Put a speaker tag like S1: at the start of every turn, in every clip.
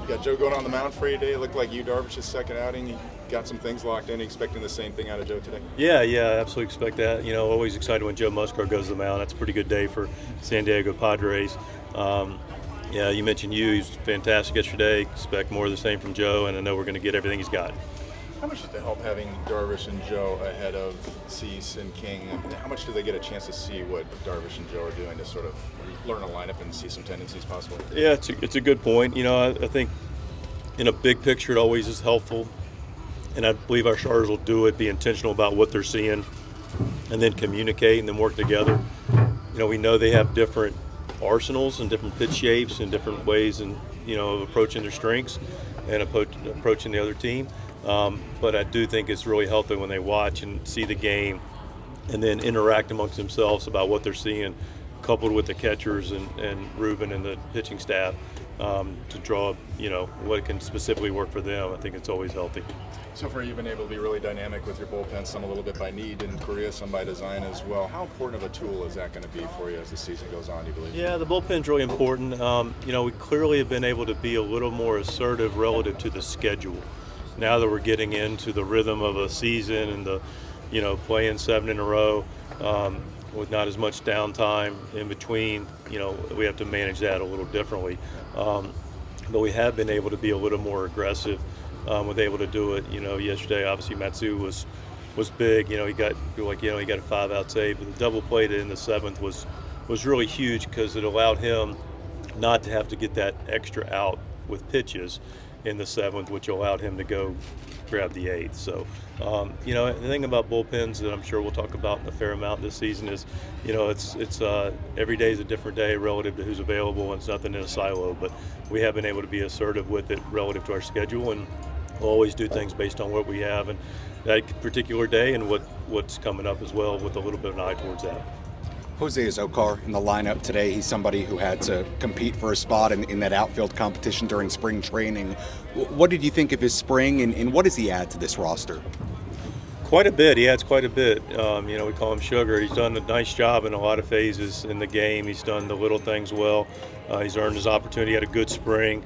S1: got Joe going on the mound for you today. It looked like you, Darvish's second outing. You got some things locked in. Are you expecting the same thing out of Joe today?
S2: Yeah, absolutely expect that. Always excited when Joe Musgrove goes to the mound. That's a pretty good day for San Diego Padres. Yeah, you mentioned he's fantastic yesterday. Expect more of the same from Joe, and I know we're going to get everything he's got.
S1: How much does it help having Darvish and Joe ahead of Cease and King? And how much do they get a chance to see what Darvish and Joe are doing to sort of learn a lineup and see some tendencies possible?
S2: Yeah, it's a good point. I think in a big picture it always is helpful, and I believe our starters will do it, be intentional about what they're seeing, and then communicate and then work together. We know they have different arsenals and different pitch shapes and different ways of approaching their strengths and approaching the other team. But I do think it's really healthy when they watch and see the game and then interact amongst themselves about what they're seeing, coupled with the catchers and Ruben and the pitching staff to draw, what can specifically work for them. I think it's always healthy.
S1: So far you've been able to be really dynamic with your bullpen, some a little bit by need in Korea, some by design as well. How important of a tool is that going to be for you as the season goes on, do you believe?
S2: Yeah, the bullpen's really important. We clearly have been able to be a little more assertive relative to the schedule. Now that we're getting into the rhythm of a season and playing 7 in a row with not as much downtime in between, we have to manage that a little differently. But we have been able to be a little more aggressive. Was able to do it. Yesterday obviously Matsu was big. He got a 5-out save. But the double play in the 7th was really huge because it allowed him not to have to get that extra out with pitches in the 7th, which allowed him to go grab the 8th. So, the thing about bullpens that I'm sure we'll talk about a fair amount this season is, it's every day is a different day relative to who's available, and it's nothing in a silo. But we have been able to be assertive with it relative to our schedule, and we'll always do things based on what we have and that particular day and what's coming up as well, with a little bit of an eye towards that.
S3: Jose Azocar in the lineup today. He's somebody who had to compete for a spot in that outfield competition during spring training. What did you think of his spring, and what does he add to this roster?
S2: Quite a bit. He adds quite a bit. We call him Sugar. He's done a nice job in a lot of phases in the game. He's done the little things well. He's earned his opportunity. He had a good spring.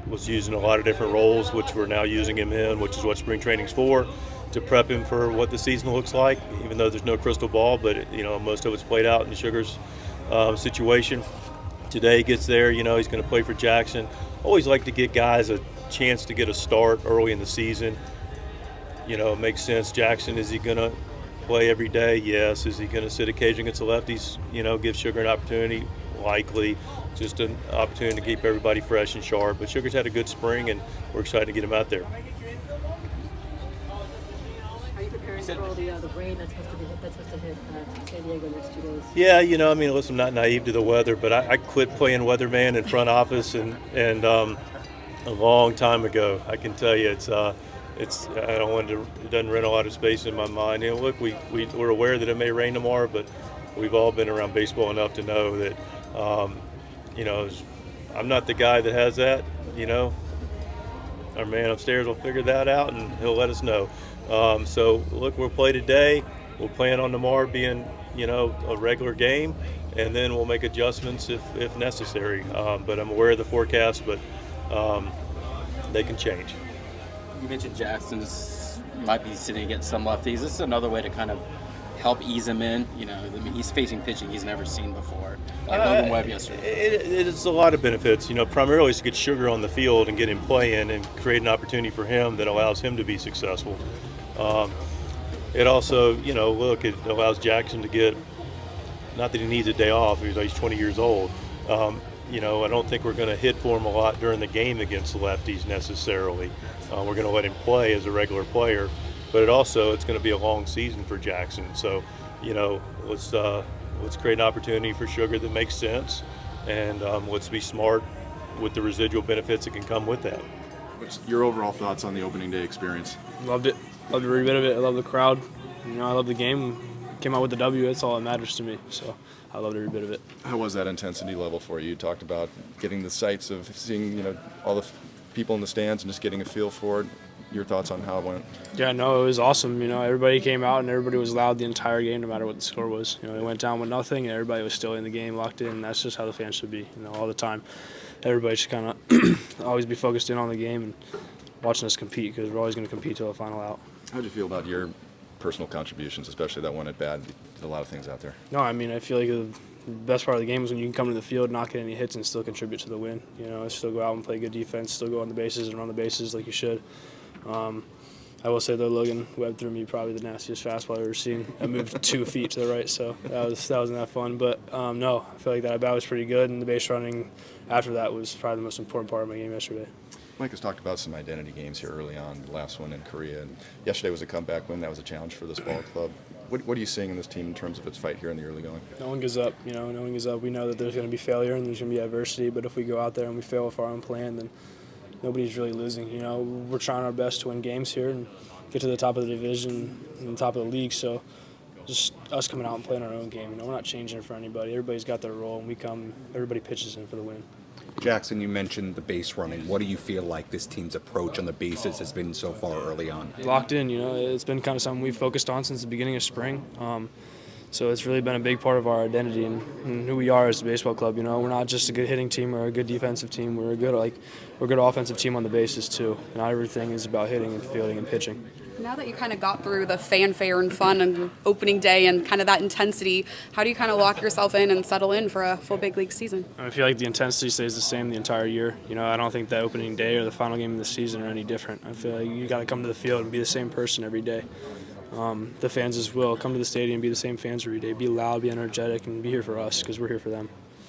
S2: Was using a lot of different roles, which we're now using him in, which is what spring training's for, to prep him for what the season looks like, even though there's no crystal ball. But, most of it's played out in Sugar's situation. Today he gets there, he's going to play for Jackson. Always like to get guys a chance to get a start early in the season. It makes sense. Jackson, is he going to play every day? Yes. Is he going to sit occasionally against the lefties? Give Sugar an opportunity? Likely. Just an opportunity to keep everybody fresh and sharp. But Sugar's had a good spring, and we're excited to get him out there.
S4: Are you preparing for all the rain that's supposed to hit San Diego next 2 days?
S2: Yeah, listen, I'm not naive to the weather, but I quit playing weatherman in front office and a long time ago. I can tell you, it doesn't rent a lot of space in my mind. Look, we're aware that it may rain tomorrow, but we've all been around baseball enough to know that, I'm not the guy that has that. Our man upstairs will figure that out, and he'll let us know. So, look, we'll play today. We'll plan on tomorrow being, a regular game, and then we'll make adjustments if necessary. But I'm aware of the forecast, but they can change.
S5: You mentioned Jackson's might be sitting against some lefties. This is another way to kind of help ease him in. He's facing pitching he's never seen before. Like Logan Webb yesterday.
S2: It's a lot of benefits. Primarily to get Sugar on the field and get him playing and create an opportunity for him that allows him to be successful. It also, it allows Jackson to get, not that he needs a day off, he's 20 years old. I don't think we're going to hit for him a lot during the game against the lefties necessarily. We're going to let him play as a regular player, but it's going to be a long season for Jackson. So, let's create an opportunity for Sugar that makes sense, and let's be smart with the residual benefits that can come with that.
S1: What's your overall thoughts on the opening day experience?
S6: Loved it. Loved every bit of it. I love the crowd. I love the game. Came out with the W. That's all that matters to me. So I loved every bit of it.
S1: How was that intensity level for you? You talked about getting the sights of seeing, all the people in the stands and just getting a feel for it. Your thoughts on how it went?
S6: Yeah, no, it was awesome. Everybody came out and everybody was loud the entire game, no matter what the score was. It went down with nothing and everybody was still in the game, locked in. That's just how the fans should be, all the time. everybody should kind of always be focused in on the game and watching us compete, because we're always going to compete till the final out.
S1: How did you feel about your personal contributions, especially that one at bat? Did a lot of things out there.
S6: No, I mean, I feel like the best part of the game is when you can come to the field, not get any hits, and still contribute to the win. You know, still go out and play good defense, still go on the bases and run the bases like you should. I will say, though, Logan Webb threw me probably the nastiest fastball I've ever seen. I moved 2 feet to the right, so that wasn't that fun. But no, I feel like that at bat was pretty good, and the base running after that was probably the most important part of my game yesterday.
S1: Mike has talked about some identity games here early on, the last one in Korea, and yesterday was a comeback win. That was a challenge for this ball club. What are you seeing in this team in terms of its fight here in the early going?
S6: No one gives up, you know, no one gives up. We know that there's going to be failure and there's going to be adversity, but if we go out there and we fail with our own plan, then nobody's really losing. You know, we're trying our best to win games here and get to the top of the division and the top of the league, so just us coming out and playing our own game. You know, we're not changing it for anybody. Everybody's got their role, and we come, everybody pitches in for the win.
S3: Jackson, you mentioned the base running. What do you feel like this team's approach on the bases has been so far early on?
S6: Locked in, you know. It's been kind of something we've focused on since the beginning of spring. So it's really been a big part of our identity and who we are as a baseball club. You know, we're not just a good hitting team or a good defensive team. We're a good offensive team on the bases too. Not everything is about hitting and fielding and pitching.
S7: Now that you kind of got through the fanfare and fun and opening day and kind of that intensity, how do you kind of lock yourself in and settle in for a full big league season?
S6: I feel like the intensity stays the same the entire year. You know, I don't think that opening day or the final game of the season are any different. I feel like you got to come to the field and be the same person every day. The fans as well. Come to the stadium, be the same fans every day. Be loud, be energetic, and be here for us because we're here for them.